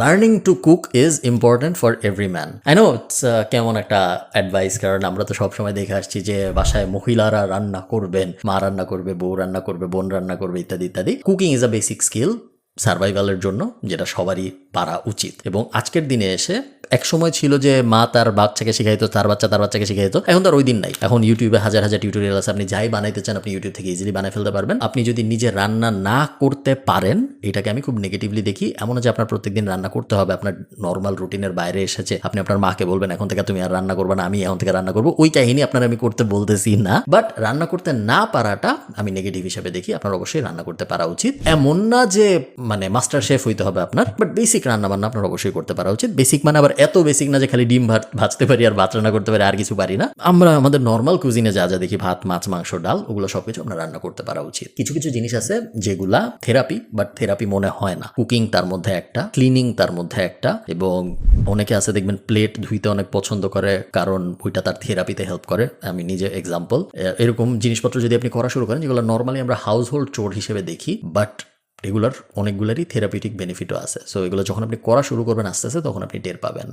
Learning to cook is important for every man. I know it's কেমন একটা advice, কারণ আমরা তো সবসময় দেখে আসছি যে বাসায় মহিলারা রান্না করবেন, মা রান্না করবে, বউ রান্না করবে, বোন রান্না করবে, ইত্যাদি ইত্যাদি। Cooking is a basic skill সার্ভাইভালের জন্য, যেটা সবারই পারা উচিত। এবং আজকের দিনে এসে এক সময় ছিল যে মা তার বাচ্চাকে শিখাইতো, তার বাচ্চাকে শিখাইতো, এখন তার ওই দিন নাই। এখন ইউটিউবে হাজার হাজার টিউটোরিয়াল আছে, আপনি যাই বানাইতে চান আপনি ইউটিউব থেকে ইজিলি বানাই ফেলতে পারবেন। আপনি যদি নিজে রান্না না করতে পারেন, এটাকে আমি খুব নেগেটিভলি দেখি। এমন যে আপনার প্রত্যেকদিন রান্না করতে হবে, আপনার নর্মাল রুটিনের বাইরে এসেছে, আপনি আপনার মাকে বলবেন এখন থেকে তুমি আর রান্না করবে না, আমি এখন থেকে রান্না করবো, ওই কাহিনী আপনার আমি করতে বলতেছি না। বাট রান্না করতে না পারাটা আমি নেগেটিভ হিসেবে দেখি। আপনার অবশ্যই রান্না করতে পারা উচিত। এমন না যে মানে মাস্টার শেফ হইতে হবে আপনার, বাট বেসিক রান্না বান্না আপনার অবশ্যই করতে পারা উচিত। বেসিক মানে আবার এত বেসিক না যে খালি ডিম ভাজতে পারি আর ভাত রান্না করতে পারি, আর কিছু পারি না। আমরা আমাদের নর্মাল কুজিনে যা যা দেখি, ভাত, মাছ, মাংস, ডাল, ওগুলো সবকিছু আমরা রান্না করতে পারা উচিত। কিছু কিছু জিনিস আছে যেগুলা থেরাপি, বাট থেরাপি মনে হয় না। কুকিং তার মধ্যে একটা, ক্লিনিং তার মধ্যে একটা, এবং অনেকে আছে দেখবেন প্লেট ধুইতে অনেক পছন্দ করে, কারণ ওইটা তার থেরাপিতে হেল্প করে। আমি নিজে এক্সাম্পল। এরকম জিনিসপত্র যদি আপনি করা শুরু করেন, যেগুলো নর্মালি আমরা হাউস হোল্ড চোর হিসেবে দেখি, বাট এগুলোর অনেকগুলোরই থেরাপিউটিক বেনিফিটও আছে। সো এগুলো যখন আপনি করা শুরু করবেন আস্তে আস্তে, তখন আপনি টের পাবেন।